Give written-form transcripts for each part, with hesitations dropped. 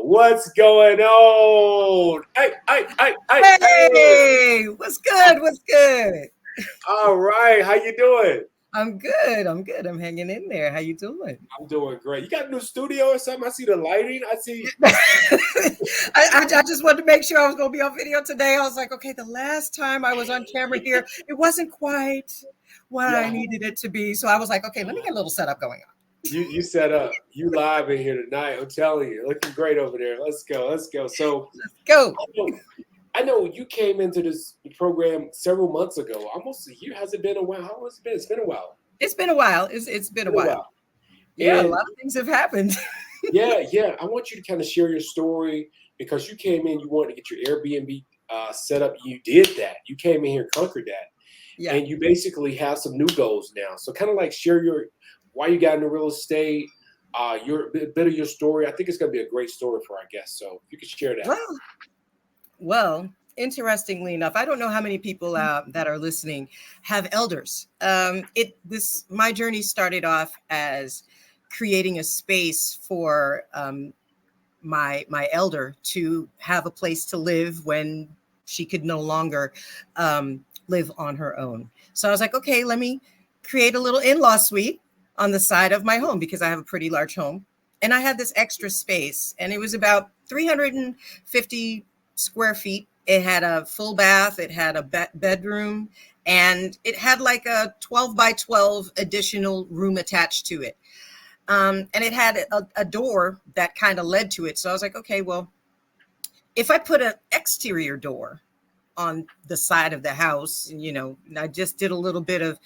What's going on? Hey. Hey, what's good? What's good? All right. How you doing? I'm good. I'm good. I'm hanging in there. How you doing? I'm doing great. You got a new studio or something? I see the lighting. I see. I just wanted to make sure I was going to be on video today. I was like, okay, the last time I was on camera here, it wasn't quite what I Yeah. needed it to be. So I was like, okay, let me get a little setup going on. You set up. You live in here tonight. I'm telling you, looking great over there. Let's go. Let's go. So Go. I know you came into this program several months ago. Almost a year. Has it been a while? How long has it been? It's been a while. It's been a while. It's been a Been a while. while. Yeah, a And lot of things have happened. yeah. I want you to kind of share your story because you came in, you wanted to get your Airbnb set up. You did that. You came in here and conquered that, Yeah. and you basically have some new goals now. So kind of like share your why you got into real estate, your bit of your story. I think it's going to be a great story for our guests. So if you could share that. Well, interestingly enough, I don't know how many people that are listening have elders. My journey started off as creating a space for my elder to have a place to live when she could no longer live on her own. So I was like, okay, let me create a little in-law suite on the side of my home because I have a pretty large home. And I had this extra space, and it was about 350 square feet. It had a full bath, it had a bedroom, and it had like a 12 by 12 additional room attached to it. And it had a door that kind of led to it. So I was like, okay, well, if I put an exterior door on the side of the house, and I just did a little bit of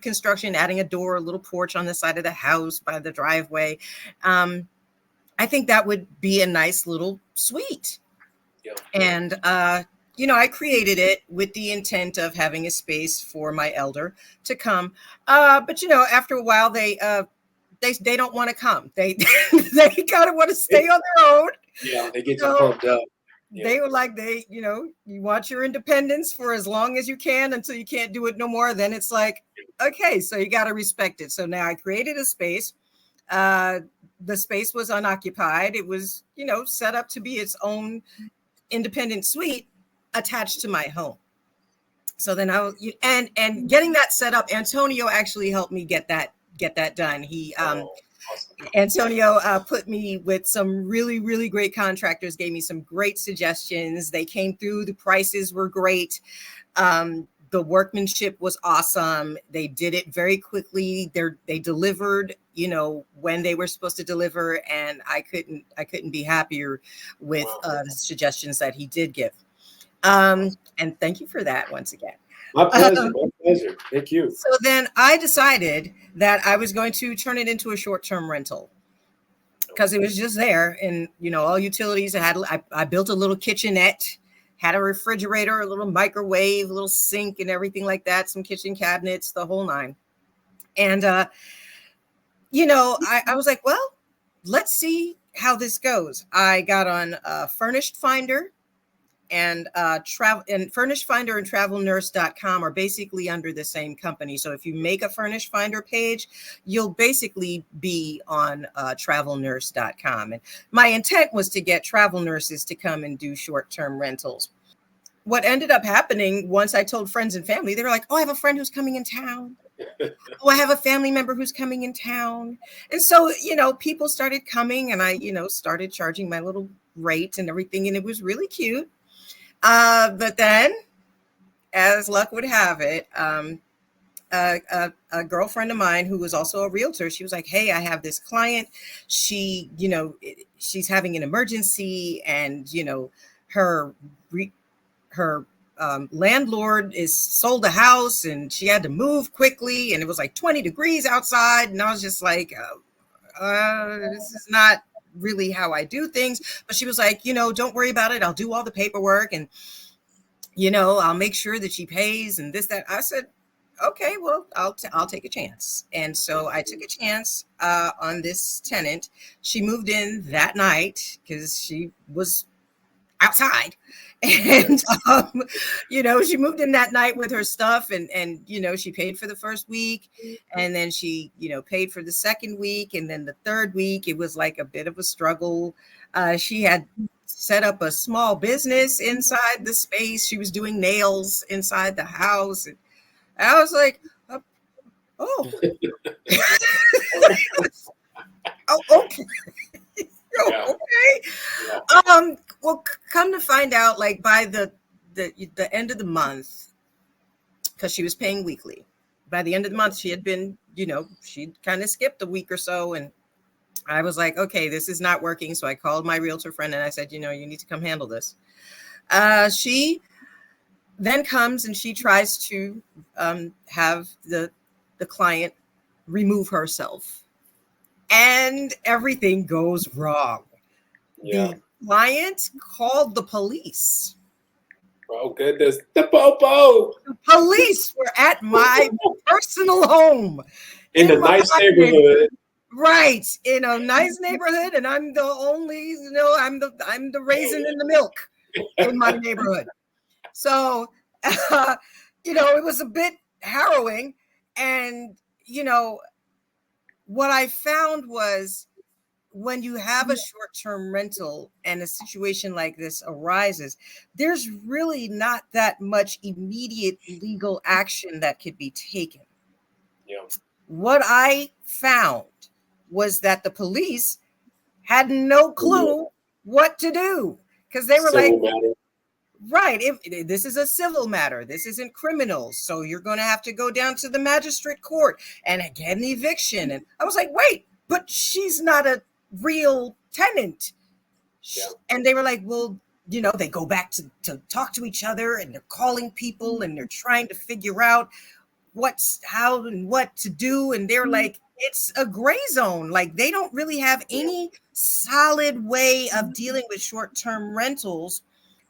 construction, adding a door, a little porch on the side of the house by the driveway. I think that would be a nice little suite. Yeah. And, I created it with the intent of having a space for my elder to come. But after a while, they don't want to come. They they kind of want to stay on their own. Yeah, they get you So pumped up. Yeah. they were like, you want your independence for as long as you can until you can't do it no more. Then it's like, okay, so you got to respect it. So now I created a space. The space was unoccupied. It was, set up to be its own independent suite attached to my home. So then and getting that set up, Antonio actually helped me get that done. Awesome. Antonio put me with some really, really great contractors, gave me some great suggestions. They came through. The prices were great. The workmanship was awesome. They did it very quickly. They delivered, when they were supposed to deliver. And I couldn't be happier with the suggestions that he did give. And thank you for that once again. My pleasure. My pleasure. Thank you. So then I decided that I was going to turn it into a short-term rental because it was just there, and all utilities. I built a little kitchenette, had a refrigerator, a little microwave, a little sink, and everything like that. Some kitchen cabinets, the whole nine. And I was like, well, let's see how this goes. I got on Furnished Finder. And Furnished Finder and TravelNurse.com are basically under the same company. So if you make a Furnished Finder page, you'll basically be on TravelNurse.com. And my intent was to get travel nurses to come and do short-term rentals. What ended up happening once I told friends and family, they were like, "Oh, I have a friend who's coming in town. Oh, I have a family member who's coming in town." And so, people started coming, and I, started charging my little rate and everything, and it was really cute. But then, as luck would have it, a girlfriend of mine who was also a realtor, she was like, "Hey, I have this client. She, she's having an emergency, and her landlord is sold a house, and she had to move quickly, and it was like 20 degrees outside." And I was just like, "This is not really how I do things." But she was like, "Don't worry about it. I'll do all the paperwork, and I'll make sure that she pays and this, that." I said, "Okay, well, I'll take a chance." And so I took a chance on this tenant. She moved in that night because outside. And, she moved in that night with her stuff and, she paid for the first week and then she, paid for the second week. And then the third week, it was like a bit of a struggle. She had set up a small business inside the space. She was doing nails inside the house. And I was like, oh, oh, okay. Yeah. Okay. Yeah. Well, come to find out, like by the end of the month, because she was paying weekly. By the end of the month, she had been, she'd kind of skipped a week or so, and I was like, okay, this is not working. So I called my realtor friend and I said, you need to come handle this. She then comes and she tries to have the client remove herself. And everything goes wrong. Yeah. The client called the police. Oh, goodness. The popo. The police were at my personal home. In a nice neighborhood. Right. In a nice neighborhood. And I'm the only, I'm the raisin in the milk in my neighborhood. So, it was a bit harrowing. And, what I found was when you have a short-term rental and a situation like this arises, there's really not that much immediate legal action that could be taken. Yeah. What I found was that the police had no clue what to do because they were Civil matter. Right. If this is a civil matter, this isn't criminal. So you're going to have to go down to the magistrate court and get an eviction. And I was like, wait, but she's not a real tenant. Yeah. And they were like, well, they go back to talk to each other and they're calling people and they're trying to figure out how and what to do. And they're like, it's a gray zone. Like they don't really have any solid way of dealing with short-term rentals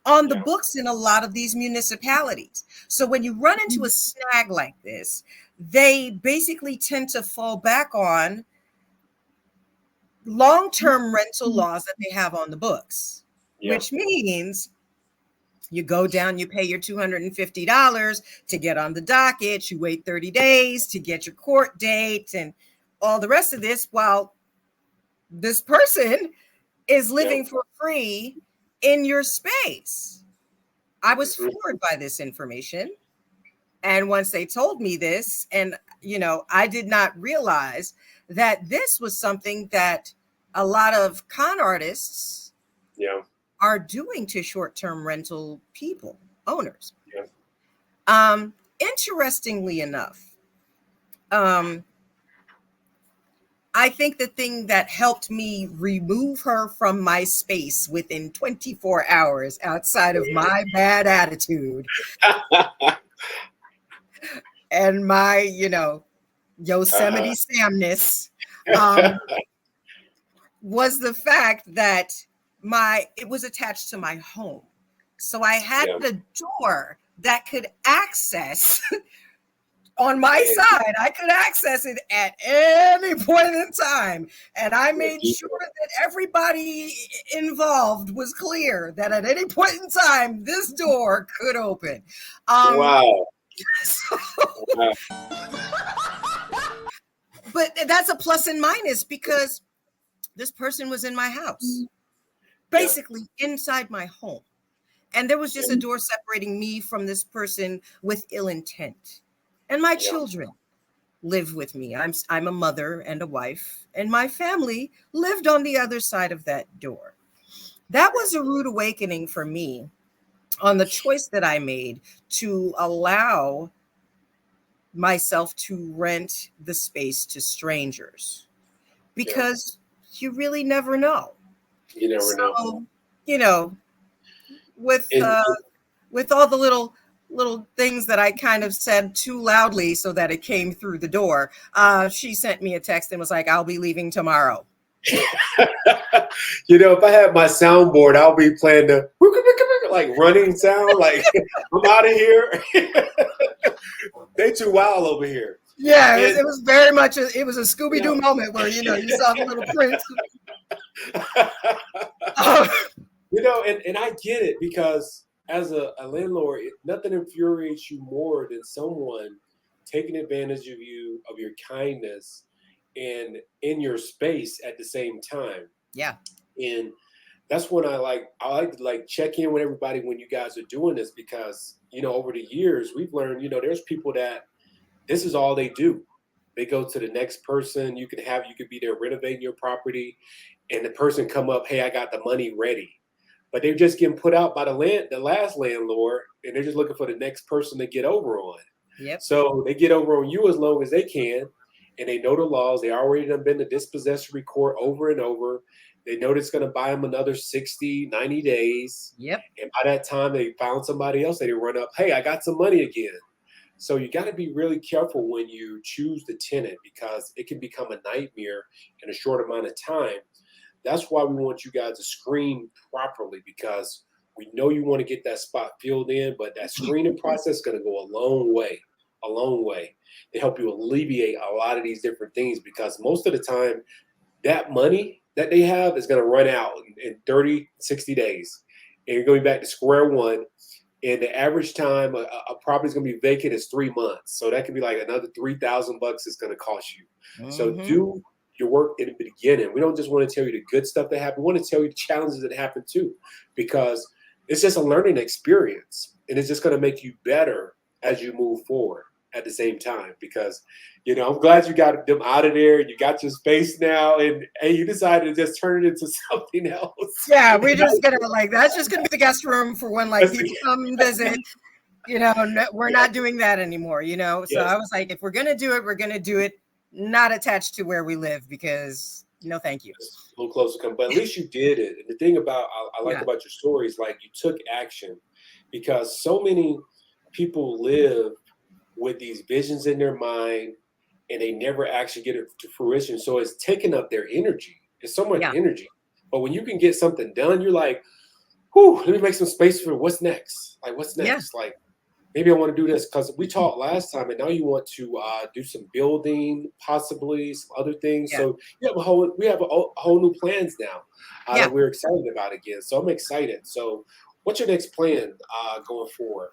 on the books in a lot of these municipalities. So when you run into a snag like this, they basically tend to fall back on long-term rental laws that they have on the books, which means you go down, you pay your $250 to get on the docket, you wait 30 days to get your court date and all the rest of this while this person is living for free in your space. I was floored by this information. And once they told me this, and, I did not realize that this was something that a lot of con artists are doing to short-term rental people, owners. Yeah. Interestingly enough, I think the thing that helped me remove her from my space within 24 hours outside of my bad attitude and my, Yosemite Samness was the fact that it was attached to my home. So I had the door that could access on my side. I could access it at any point in time. And I made sure that everybody involved was clear that at any point in time, this door could open. Wow. But that's a plus and minus because this person was in my house, basically inside my home. And there was just a door separating me from this person with ill intent. And my children live with me. I'm a mother and a wife, and my family lived on the other side of that door. That was a rude awakening for me on the choice that I made to allow myself to rent the space to strangers, because you really never know. You never know. With all the little things that I kind of said too loudly so that it came through the door, she sent me a text and was like, I'll be leaving tomorrow. If I had my soundboard, I'll be playing the like running sound, like I'm out of here. They too wild over here. Yeah, it was very much it was a Scooby-Doo moment where you saw the little prince. And I get it because as a landlord, nothing infuriates you more than someone taking advantage of you, of your kindness, and in your space at the same time. Yeah. And that's when I like to like check in with everybody when you guys are doing this because over the years we've learned there's people that this is all they do. They go to the next person. You could be there renovating your property, and the person come up, hey, I got the money ready, but they're just getting put out by the last landlord, and they're just looking for the next person to get over on. Yep. So they get over on you as long as they can, and they know the laws. They already done been to dispossessory court over and over. They know it's going to buy them another 60, 90 days. Yep. And by that time, they found somebody else. They run up, hey, I got some money again. So you got to be really careful when you choose the tenant because it can become a nightmare in a short amount of time. That's why we want you guys to screen properly because we know you want to get that spot filled in, but that screening process is going to go a long way to help you alleviate a lot of these different things because most of the time that money that they have is going to run out in 30, 60 days. And you're going back to square one. And the average time a property is going to be vacant is 3 months. So that could be like another $3,000 it's going to cost you. So do your work in the beginning. We don't just want to tell you the good stuff that happened. We want to tell you the challenges that happen too, because it's just a learning experience. And it's just going to make you better as you move forward at the same time. Because, I'm glad you got them out of there and you got your space now and you decided to just turn it into something else. Yeah, we're just gonna that's just gonna be the guest room for when people come visit. We're not doing that anymore. So Yes. I was like, if we're gonna do it, we're gonna do it not attached to where we live because no, thank you. It's a little closer to come, but at least you did it. And the thing about I like about your story is like you took action because so many people live with these visions in their mind and they never actually get it to fruition. So it's taking up their energy. It's so much energy. But when you can get something done, you're like, whew, let me make some space for what's next. Like, what's next? Like, maybe I want to do this because we talked last time and now you want to do some building, possibly some other things. So we have a whole new plans now that we're excited about again. So I'm excited. So what's your next plan going forward?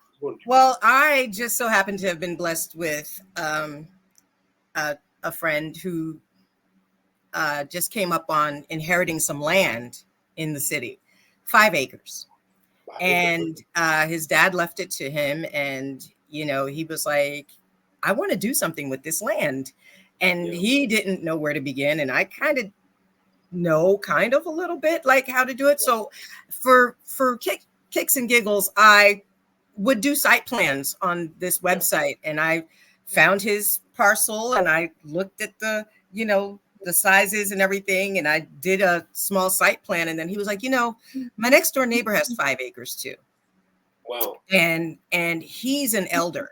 Well, I just so happen to have been blessed with a friend who just came up on inheriting some land in the city, 5 acres. And his dad left it to him. And, he was like, I want to do something with this land. And he didn't know where to begin. And I kind of know a little bit like how to do it. So for kicks and giggles, I would do site plans on this website. And I found his parcel and I looked at the sizes and everything. And I did a small site plan. And then he was like, my next door neighbor has 5 acres too. Wow. And he's an elder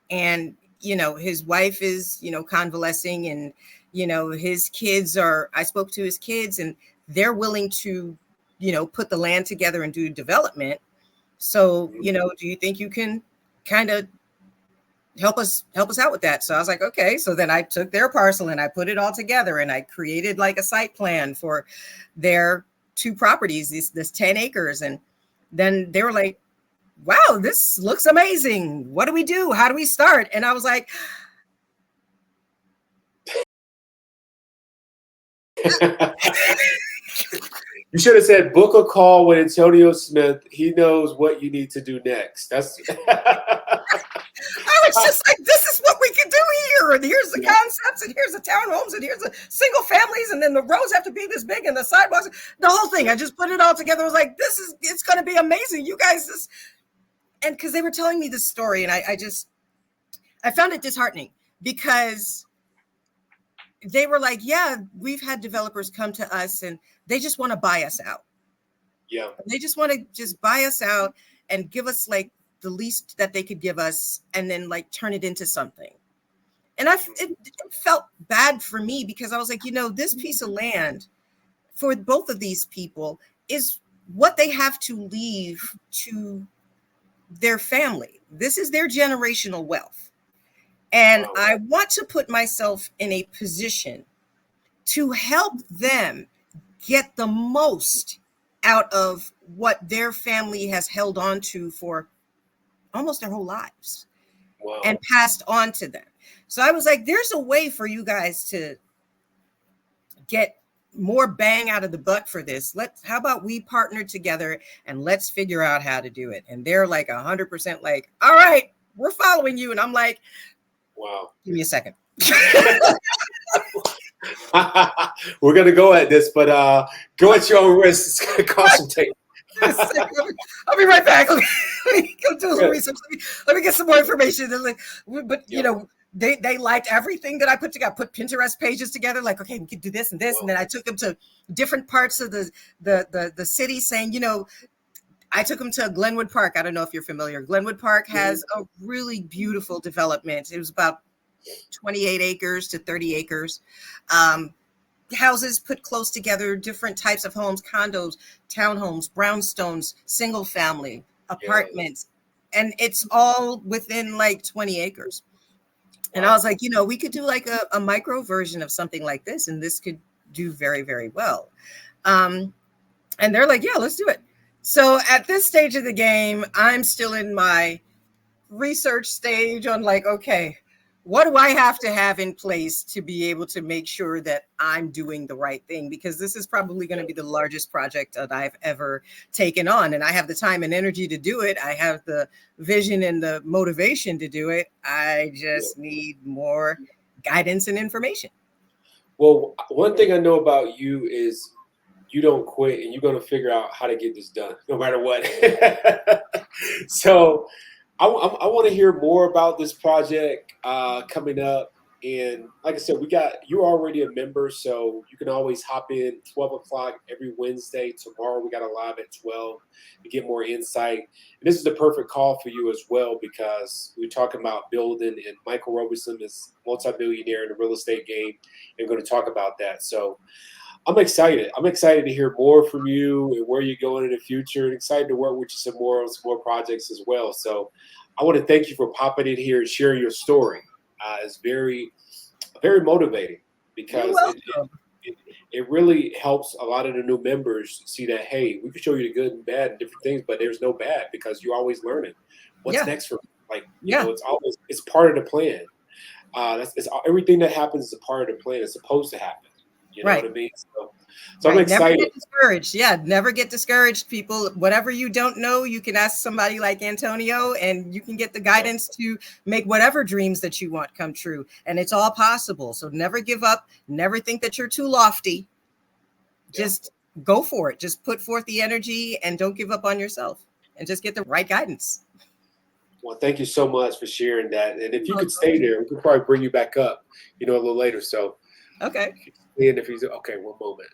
and, his wife is, convalescing and, his kids I spoke to his kids and they're willing to, put the land together and do development. So, do you think you can kind of help us out with that? So I was like, okay. So then I took their parcel and I put it all together and I created like a site plan for their 2 properties, this 10 acres. And then they were like, wow, this looks amazing. What do we do? How do we start? And I was like, you should have said book a call with Antonio Smith. He knows what you need to do next. That's I was just like, this is what we can do here. And here's the concepts, and here's the townhomes, and here's the single families, and then the roads have to be this big, and the sidewalks, the whole thing. I just put it all together. I was like, it's going to be amazing. You guys, and because they were telling me this story, and I found it disheartening because they were like, yeah, we've had developers come to us and they just want to buy us out. Yeah. They just want to just buy us out and give us like the least that they could give us and then like turn it into something. And it felt bad for me because I was like, this piece of land for both of these people is what they have to leave to their family. This is their generational wealth. And I want to put myself in a position to help them get the most out of what their family has held on to for almost their whole lives Wow. and passed on to them. So I was like, there's a way for you guys to get more bang out of the butt for this. How about we partner together and let's figure out how to do it? And they're like 100% like, all right, we're following you. And I'm like, Wow. give me a second. We're gonna go at this, but go at your own risk. It's gonna cost some tape. I'll be right back. Let me go do a little research. Let me get some more information. But you know, they liked everything that I put together. I put Pinterest pages together, like, okay, we could do this and this. And then I took them to different parts of the city, saying, you know, I took them to Glenwood Park. I don't know if you're familiar. Glenwood Park has a really beautiful development. It was about 28 acres to 30 acres. Houses put close together, different types of homes, condos, townhomes, brownstones, single family, apartments. And it's all within like 20 acres. And I was like, you know, we could do like a micro version of something like this, and this could do very, very well. And they're like, yeah, let's do it. So at this stage of the game, I'm still in my research stage on like, okay, what do I have to have in place to be able to make sure that I'm doing the right thing? Because this is probably going to be the largest project that I've ever taken on. And I have the time and energy to do it. I have the vision and the motivation to do it. I just need more guidance and information. Well, one thing I know about you is you don't quit, and you're going to figure out how to get this done no matter what. So I want to hear more about this project coming up. And like I said, you're already a member, so you can always hop in 12 o'clock every Wednesday. Tomorrow we got a live at 12 to get more insight. And this is the perfect call for you as well, because we're talking about building, and Michael Robeson is multi-billionaire in the real estate game, and we're going to talk about that. So I'm excited. I'm excited to hear more from you and where you're going in the future, and excited to work with you some more on some more projects as well. So I want to thank you for popping in here and sharing your story. It's very, very motivating, because it really helps a lot of the new members see that, hey, we can show you the good and bad and different things, but there's no bad, because you're always learning what's next for me. Like, you know, it's part of the plan. Everything that happens is a part of the plan. It's supposed to happen. You know what I mean? So I'm excited. Never get discouraged. Yeah, never get discouraged, people. Whatever you don't know, you can ask somebody like Antonio, and you can get the guidance to make whatever dreams that you want come true. And it's all possible. So never give up. Never think that you're too lofty. Just go for it. Just put forth the energy and don't give up on yourself, and just get the right guidance. Well, thank you so much for sharing that. And if you could stay there, we could probably bring you back up, you know, a little later. So okay. And if he's okay, one moment.